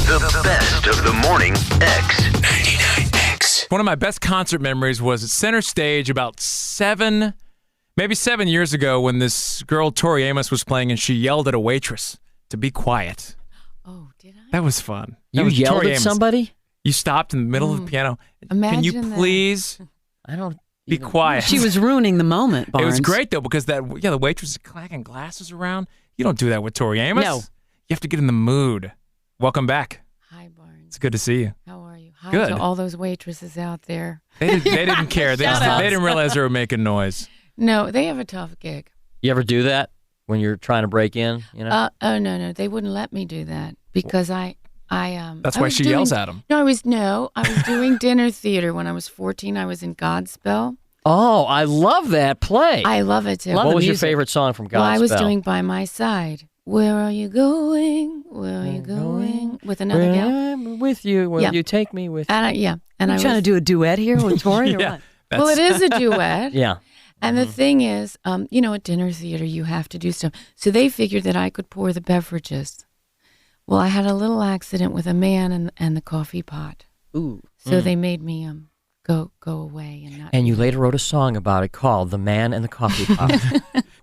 The best of the morning X. 99X. One of my best concert memories was at Center Stage about 7 years ago when this girl, Tori Amos, was playing and she yelled at a waitress to be quiet. Oh, did I? That was fun. You yelled at somebody? You stopped in the middle of the piano. Imagine Can you please be quiet? She was ruining the moment, Barnes. It was great, though, because the waitress is clacking glasses around. You don't do that with Tori Amos. No. You have to get in the mood. Welcome back. Hi, Barnes. It's good to see you. How are you? Hi Good. to all those waitresses out there. They didn't care. They didn't realize they were making noise. No, they have a tough gig. You ever do that when you're trying to break in? You know? Oh, no. They wouldn't let me do that because That's why she yells at them. I was doing dinner theater when I was 14. I was in Godspell. Oh, I love that play. I love it too. What was your favorite song from Godspell? Well, I was doing By My Side. Where are you going? Where are you going? With another gal. I'm with you. Will you take me with you? And I was trying to do a duet here with Tori or what? Well, it is a duet. Yeah. And the thing is, at dinner theater, you have to do stuff. So they figured that I could pour the beverages. Well, I had a little accident with a man and the coffee pot. Ooh. So they made me go away. And you later wrote a song about it called The Man and the Coffee Pot.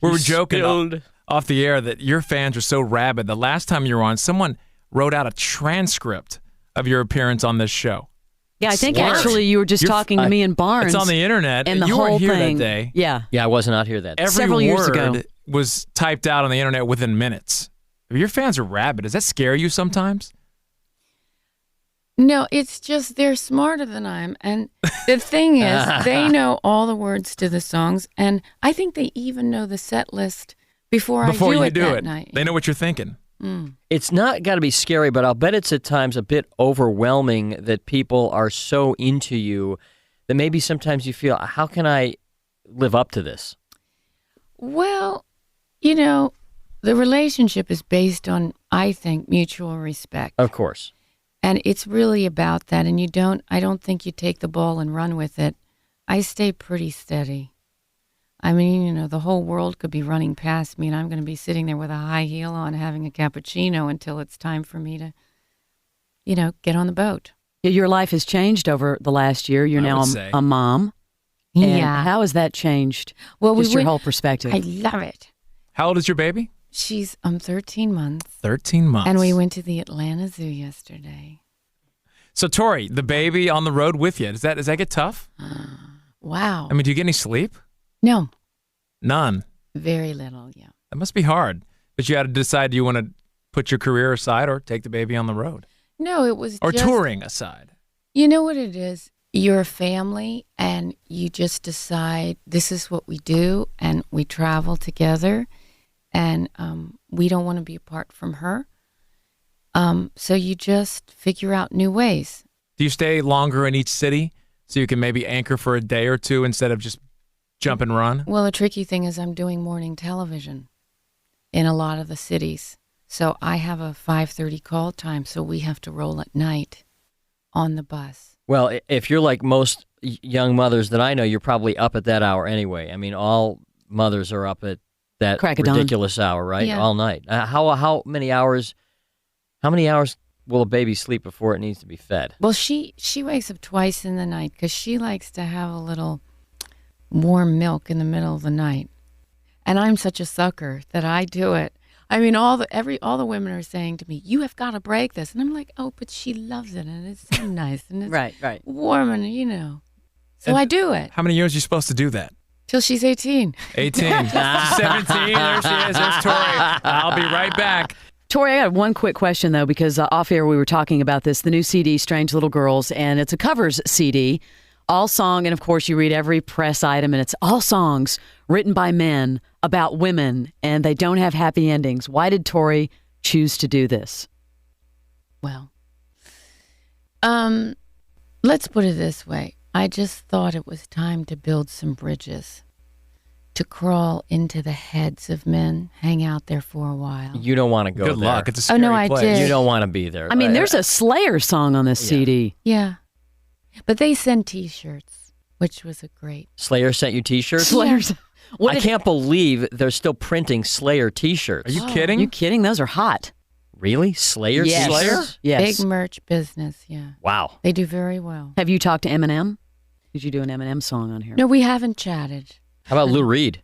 We were joking off the air that your fans are so rabid. The last time you were on, someone wrote out a transcript of your appearance on this show. Yeah, I think actually you were just talking to me and Barnes. It's on the internet. And the you whole weren't here thing. that day. Yeah. Yeah, I was not here that day. Every Several years word ago. was typed out on the internet within minutes. Your fans are rabid. Does that scare you sometimes? No, it's just they're smarter than I am. And the thing is, they know all the words to the songs. And I think they even know the set list before I do it night. They know what you're thinking. It's not got to be scary, but I'll bet it's at times a bit overwhelming that people are so into you that maybe sometimes you feel, how can I live up to this? Well, the relationship is based on, I think, mutual respect. Of course. And it's really about that. And I don't think you take the ball and run with it. I stay pretty steady. I mean, the whole world could be running past me and I'm going to be sitting there with a high heel on having a cappuccino until it's time for me to, get on the boat. Your life has changed over the last year. You're now a mom. And how has that changed? Well, just your whole perspective. I love it. How old is your baby? She's 13 months. 13 months. And we went to the Atlanta Zoo yesterday. So, Tori, the baby on the road with you, does that get tough? Wow. I mean, do you get any sleep? No. None. Very little, yeah. That must be hard. But you had to decide, do you want to put your career aside or take the baby on the road? No, it was touring aside. You know what it is? You're a family and you just decide this is what we do and we travel together and we don't want to be apart from her. So you just figure out new ways. Do you stay longer in each city so you can maybe anchor for a day or two instead of just jump and run? Well, the tricky thing is I'm doing morning television in a lot of the cities. So I have a 5:30 call time, so we have to roll at night on the bus. Well, if you're like most young mothers that I know, you're probably up at that hour anyway. I mean, all mothers are up at that ridiculous hour, right? Yeah. All night. How many hours? How many hours will a baby sleep before it needs to be fed? Well, she wakes up twice in the night because she likes to have a little warm milk in the middle of the night, and I'm such a sucker that I do it. I mean, all the women are saying to me, "You have got to break this," and I'm like, "Oh, but she loves it, and it's so nice, and it's right, warm, and so and I do it." How many years are you supposed to do that? Till she's 18. 18. 17. There she is. There's Tori. I'll be right back. Tori, I got one quick question, though, because off air we were talking about this, the new CD, Strange Little Girls, and it's a covers CD, all song, and of course you read every press item, and it's all songs written by men about women, and they don't have happy endings. Why did Tori choose to do this? Well, let's put it this way. I just thought it was time to build some bridges, to crawl into the heads of men, hang out there for a while. You don't want to go there. Good luck. It's a scary place. did. You don't want to be there. I mean, there's a Slayer song on this CD. Yeah. But they sent T-shirts, which was a great... Slayer sent you T-shirts? Slayer's. I can't believe they're still printing Slayer T-shirts. Are you kidding? You kidding? Those are hot. Really? Slayer? Yes. Slayer? Yes. Big merch business, yeah. Wow. They do very well. Have you talked to Eminem? Did you do an Eminem song on here? No, we haven't chatted. How about Lou Reed?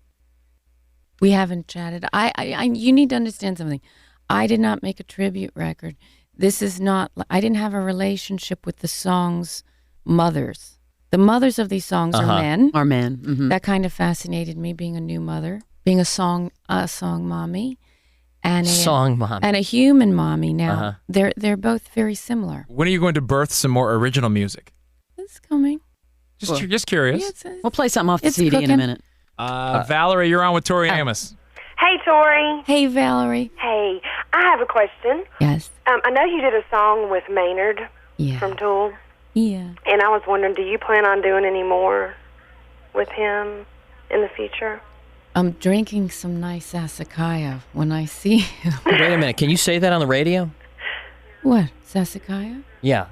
We haven't chatted. You need to understand something. I did not make a tribute record. This is not, I didn't have a relationship with the song's mothers. The mothers of these songs are men. Our men. Mm-hmm. That kind of fascinated me, being a new mother, being a song mommy. And a human mommy. Now they're both very similar. When are you going to birth some more original music? It's coming. Just curious. Yeah, We'll play something off the it's CD in a cooking. minute. Valerie, you're on with Tori Amos. Hey, Tori. Hey, Valerie. Hey, I have a question. Yes. I know you did a song with Maynard from Tool, Yeah. and I was wondering, do you plan on doing any more with him in the future? I'm drinking some nice Sassicaia when I see him. Wait a minute. Can you say that on the radio? What? Sassicaia? Yeah.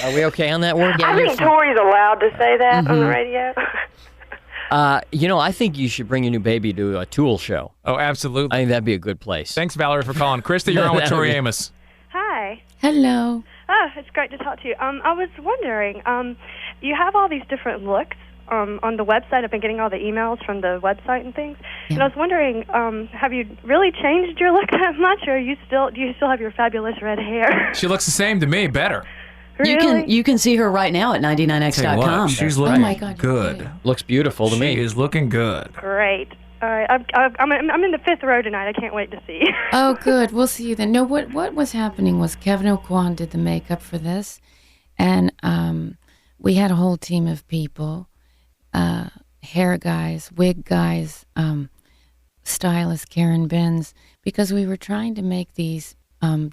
Are we okay on that word? I think Tori's allowed to say that on the radio. I think you should bring your new baby to a Tool show. Oh, absolutely. I think that'd be a good place. Thanks, Valerie, for calling. Krista, you're on with Tori Amos. Hi. Hello. Oh, it's great to talk to you. I was wondering, you have all these different looks on the website. I've been getting all the emails from the website and things. Yeah. And I was wondering, have you really changed your look that much, or do you still have your fabulous red hair? She looks the same to me, better. Really? You can see her right now at Tell you what, 99x.com. she's Oh looking my God, you're good. kidding. Looks beautiful to She me. is looking good. Great. All right. I'm in the fifth row tonight. I can't wait to see. Oh, good. We'll see you then. No, what was happening was Kevin O'Quan did the makeup for this, and we had a whole team of people, hair guys, wig guys, stylist Karen Benz, because we were trying to make these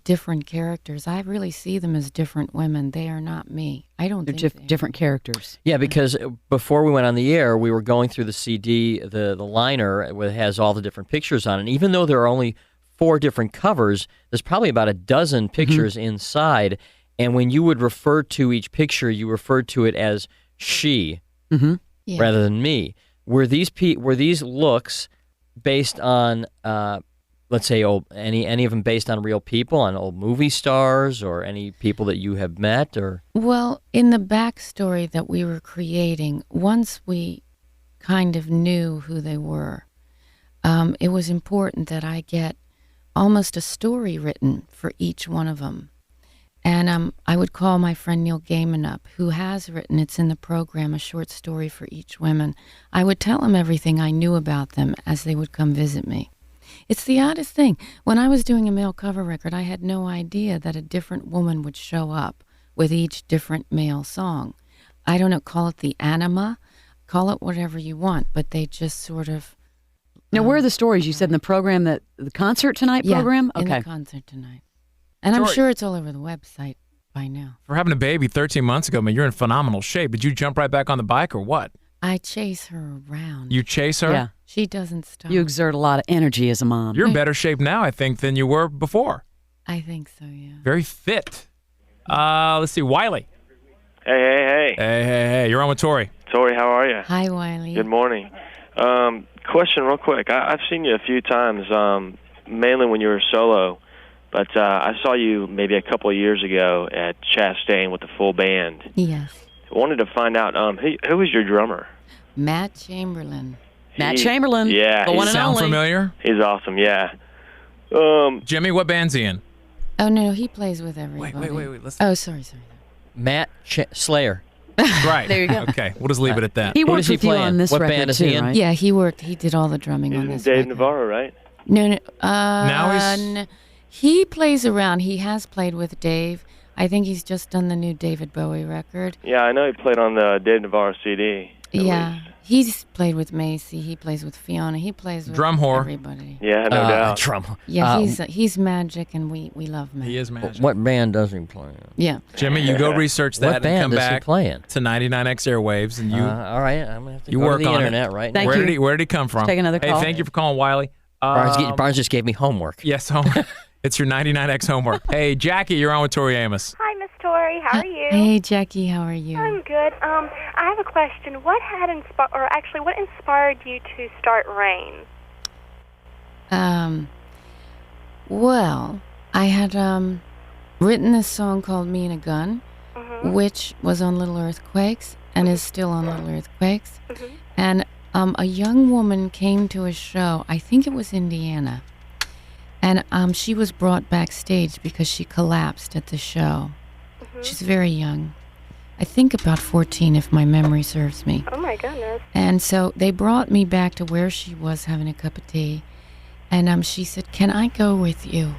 different characters. I really see them as different women. They are not me. I don't They're think they are. different characters. Yeah, because before we went on the air, we were going through the CD, the liner that has all the different pictures on it. And even though there are only 4 different covers, there's probably about a dozen pictures inside. And when you would refer to each picture, you referred to it as she Yeah. rather than me. Were these looks based on, let's say, any of them based on real people, on old movie stars, or any people that you have met, or? Well, in the backstory that we were creating, once we kind of knew who they were, it was important that I get almost a story written for each one of them. And I would call my friend Neil Gaiman up, who has written, it's in the program, a short story for each woman. I would tell him everything I knew about them as they would come visit me. It's the oddest thing. When I was doing a male cover record, I had no idea that a different woman would show up with each different male song. I don't know, call it the anima, call it whatever you want, but they just sort of... Now, where are the stories? You said in the program, the concert tonight program? In Okay. the concert tonight. And I'm Tori- sure it's all over the website by now. For having a baby 13 months ago, man, you're in phenomenal shape. Did you jump right back on the bike or what? I chase her around. You chase her? Yeah. She doesn't stop. You exert a lot of energy as a mom. You're in better shape now, I think, than you were before. I think so, yeah. Very fit. Let's see, Wiley. Hey. Hey. You're on with Tori. Tori, how are you? Hi, Wiley. Good morning. Question real quick. I've seen you a few times, mainly when you were solo, but I saw you maybe a couple of years ago at Chastain with the full band. Yes. I wanted to find out, who was your drummer? Matt Chamberlain. Matt Chamberlain. Yeah. The one and Sound only. familiar? He's awesome, yeah. Jimmy, what band's he in? Oh, no, he plays with everybody. Wait. Let's... Oh, sorry. Matt Slayer. Right. There you go. Okay, we'll just leave it at that. He Who worked does he with you play on in? this What record band is too, he in? right? Yeah, he did all the drumming He's on in this Dave record. Navarro, right? No. Now he's- He plays around. He has played with Dave. I think he's just done the new David Bowie record. Yeah, I know he played on the Dave Navarro CD. at Yeah. least. He's played with Macy. He plays with Fiona. He plays with Drum whore. everybody. Yeah, no doubt. Drum. Yeah, he's magic, and we love Mac. He is magic. What band does he play in? Yeah. Jimmy, you go research that What and band come does back he play in? to 99X Airwaves, and you All right, I'm gonna have to you go work to the on internet it. right Thank now. you. Where did he come from? Take another Hey, call. thank you for calling, Wiley. Barnes just gave me homework. Yes, it's your 99X homework. Hey, Jackie, you're on with Tori Amos. Hi, Miss Tori. How are you? Hey, Jackie, how are you? I'm good. I have a question. What inspired you to start Rain? Well, I had written this song called Me and a Gun, which was on Little Earthquakes and is still on Little Earthquakes. And a young woman came to a show, I think it was Indiana, and she was brought backstage because she collapsed at the show. She's very young. I think about 14, if my memory serves me. Oh, my goodness. And so they brought me back to where she was having a cup of tea. And she said, "Can I go with you?"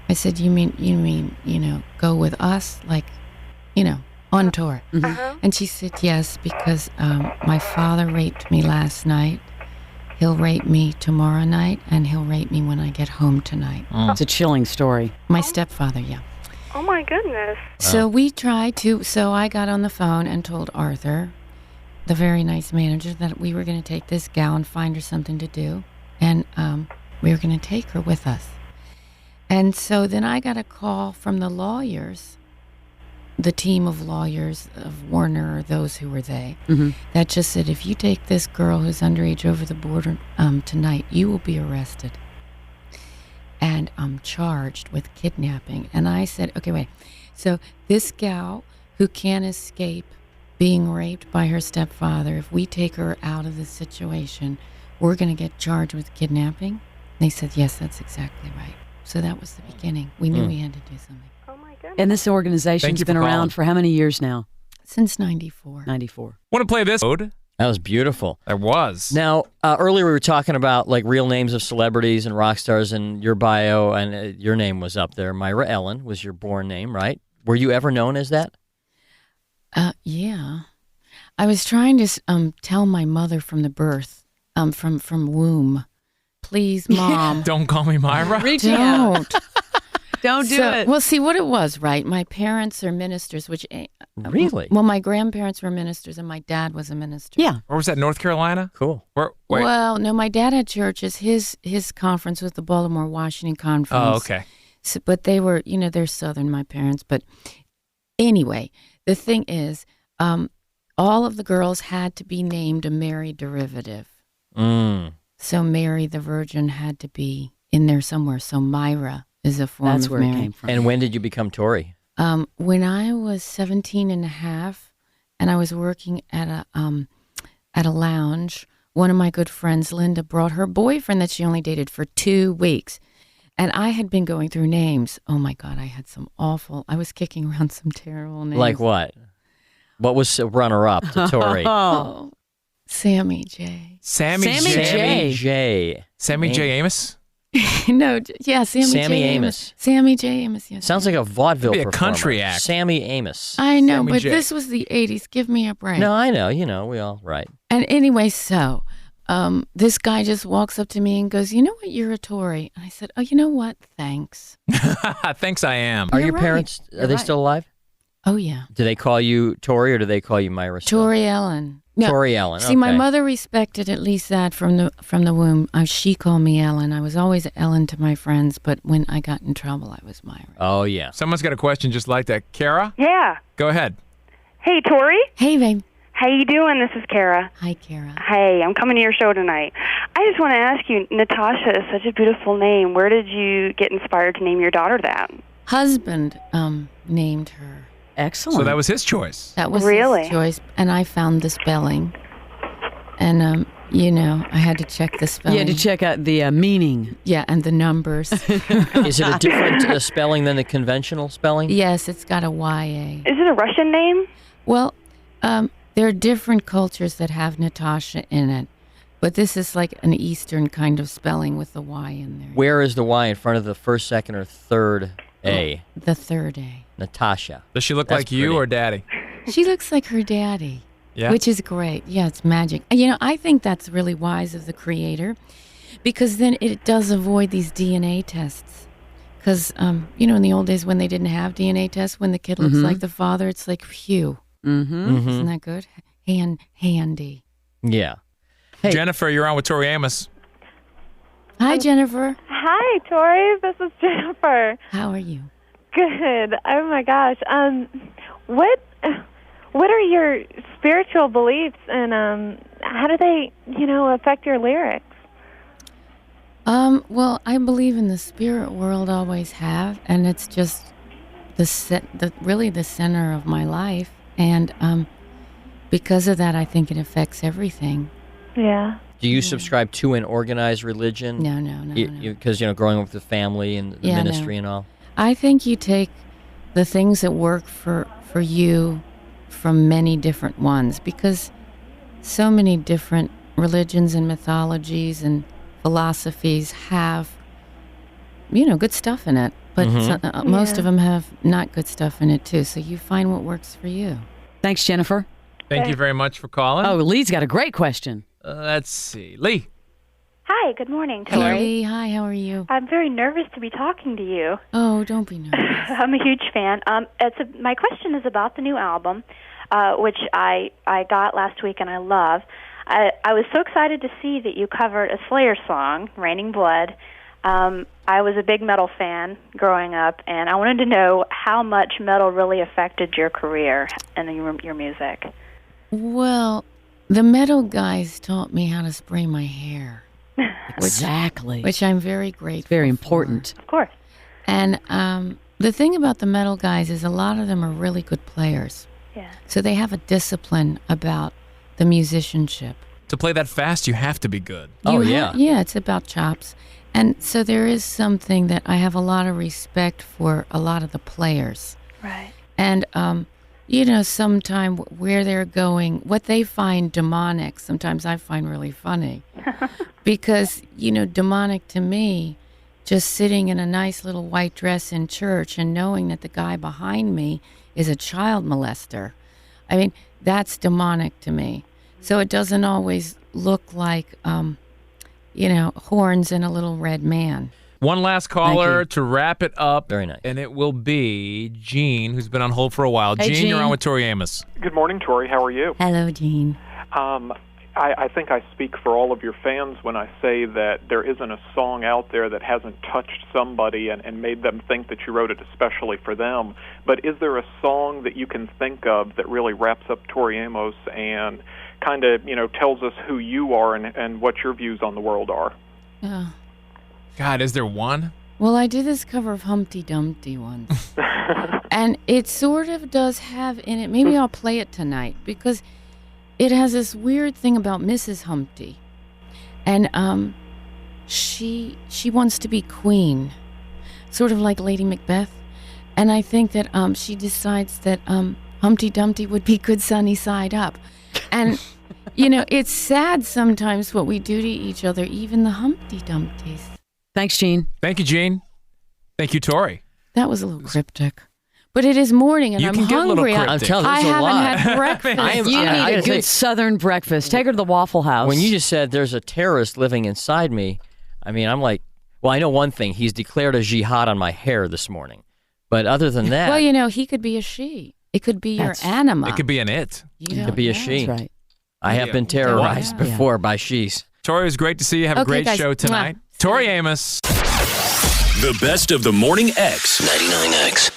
I said, you mean, go with us? Like, on tour. And she said, "Yes, because my father raped me last night. He'll rape me tomorrow night, and he'll rape me when I get home tonight." It's a chilling story. My stepfather, yeah. Oh, my goodness. So so I got on the phone and told Arthur, the very nice manager, that we were going to take this gal and find her something to do. And we were going to take her with us. And so then I got a call from the lawyers, the team of lawyers of Warner, or those who were they, that just said, if you take this girl who's underage over the border tonight, you will be arrested. And I'm charged with kidnapping. And I said, okay, wait. So this gal who can't escape being raped by her stepfather, if we take her out of this situation, we're going to get charged with kidnapping? They said, yes, that's exactly right. So that was the beginning. We knew we had to do something. Oh, my goodness. And this organization's been around for how many years now? Since 94. 94. Want to play this? That was beautiful. There was. Now, earlier we were talking about like real names of celebrities and rock stars, and your bio, and your name was up there. Myra Ellen was your born name, right? Were you ever known as that? Yeah. I was trying to tell my mother from the birth, from womb, please, Mom. Don't call me Myra. Don't. Don't do it. Well, see what it was, right? My parents are ministers, which... Really? Well, my grandparents were ministers, and my dad was a minister. Yeah. Where was that, North Carolina? Cool. Wait. Well, no, my dad had churches. His conference was the Baltimore Washington Conference. Oh, okay. So, but they were, they're Southern, my parents. But anyway, the thing is, all of the girls had to be named a Mary derivative. So Mary the Virgin had to be in there somewhere. So Myra is a form That's of where Mary. it came from. And when did you become Tori? When I was 17 and a half, and I was working at a lounge, one of my good friends, Linda, brought her boyfriend that she only dated for 2 weeks. And I had been going through names. Oh, my God, I was kicking around some terrible names. Like what? What was a runner-up to Tori? Oh, Sammy J. Sammy J. Sammy J. Amos? No, yeah, Sammy J. Amos. Sammy J. Amos, yes. Sounds like a vaudeville Could be a performer. country act. Sammy Amos. I know, Sammy but J. this was the 80s. Give me a break. No, I know. We all right. And anyway, so this guy just walks up to me and goes, "You know what? You're a Tory." And I said, "Oh, you know what? Thanks." Thanks, I am. Are You're your right. parents, are You're they right. still alive? Oh, yeah. Do they call you Tori or do they call you Myra still? Tori Ellen. No. Tori Ellen. See, my okay. mother respected at least that from the womb. She called me Ellen. I was always Ellen to my friends, but when I got in trouble, I was Myra. Oh, yeah. Someone's got a question just like that. Kara? Yeah. Go ahead. Hey, Tori. Hey, babe. How you doing? This is Kara. Hi, Kara. Hey, I'm coming to your show tonight. I just want to ask you, Natasha is such a beautiful name. Where did you get inspired to name your daughter that? Husband named her. Excellent. So that was his choice. That was Really? his choice, and I found the spelling. And, I had to check the spelling. You had to check out the meaning. Yeah, and the numbers. Is it a different spelling than the conventional spelling? Yes, it's got a YA. Is it a Russian name? Well, there are different cultures that have Natasha in it, but this is like an Eastern kind of spelling with the Y in there. Where is the Y in front of the first, second, or third A? The third A. Natasha. Does she look That's like you pretty. or Daddy? She looks like her daddy, Yeah. which is great. Yeah, it's magic. I think that's really wise of the creator, because then it does avoid these DNA tests. Because, in the old days when they didn't have DNA tests, when the kid looks like the father, it's like, phew. Mm-hmm. Isn't that good? Handy. Yeah. Hey. Jennifer, you're on with Tori Amos. Hi, Jennifer. Hi, Tori. This is Jennifer. How are you? Good. Oh my gosh. What are your spiritual beliefs, and how do they, affect your lyrics? Well, I believe in the spirit world, always have, and it's just really the center of my life, and because of that, I think it affects everything. Yeah. Do you subscribe to an organized religion? No. Because, growing up with the family and the ministry and all. I think you take the things that work for you from many different ones, because so many different religions and mythologies and philosophies have, good stuff in it, but most of them have not good stuff in it too. So you find what works for you. Thanks, Jennifer. Thank you very much for calling. Oh, Lee's got a great question. Let's see. Lee. Hi, good morning, Tori. Hey, Lee. Hi, how are you? I'm very nervous to be talking to you. Oh, don't be nervous. I'm a huge fan. My question is about the new album, which I got last week and I love. I was so excited to see that you covered a Slayer song, Raining Blood. I was a big metal fan growing up, and I wanted to know how much metal really affected your career and your music. Well, the metal guys taught me how to spray my hair. Exactly. Which I'm very grateful Very important. Of course. And the thing about the metal guys is a lot of them are really good players. Yeah. So they have a discipline about the musicianship. To play that fast, you have to be good. Yeah, it's about chops. And so there is something that I have a lot of respect for a lot of the players. Right. And, sometime where they're going, what they find demonic, sometimes I find really funny. Because, demonic to me, just sitting in a nice little white dress in church and knowing that the guy behind me is a child molester. I mean, that's demonic to me. So it doesn't always look like, horns and a little red man. One last caller to wrap it up. Very nice. And it will be Gene, who's been on hold for a while. Hey, Gene, you're Gene. on with Tori Amos. Good morning, Tori. How are you? Hello, Gene. I think I speak for all of your fans when I say that there isn't a song out there that hasn't touched somebody and made them think that you wrote it especially for them. But is there a song that you can think of that really wraps up Tori Amos and kind of, tells us who you are and what your views on the world are? God, is there one? Well, I did this cover of Humpty Dumpty once. And it sort of does have in it, maybe I'll play it tonight, because it has this weird thing about Mrs. Humpty. And she wants to be queen, sort of like Lady Macbeth. And I think that she decides that Humpty Dumpty would be good sunny side up. And, it's sad sometimes what we do to each other, even the Humpty Dumpties. Thanks, Gene. Thank you, Gene. Thank you, Tori. That was a little cryptic. But it is morning and You I'm can get a little hungry. cryptic. I'm telling you, I there's a haven't lot. had breakfast. You I need a gotta good say, Southern breakfast. Take her to the Waffle House. when you just said there's a terrorist living inside me, I mean, I'm like, well, I know one thing. He's declared a jihad on my hair this morning. But other than that, Well, he could be a she. It could be your anima. It could be an it. You it could be a don't know. she. That's right. I have been terrorized Yeah. before by she's. Tori, it was great to see you. Have a Okay, great guys. show tonight. Mwah. Tori Amos. The best of the Morning X. 99X.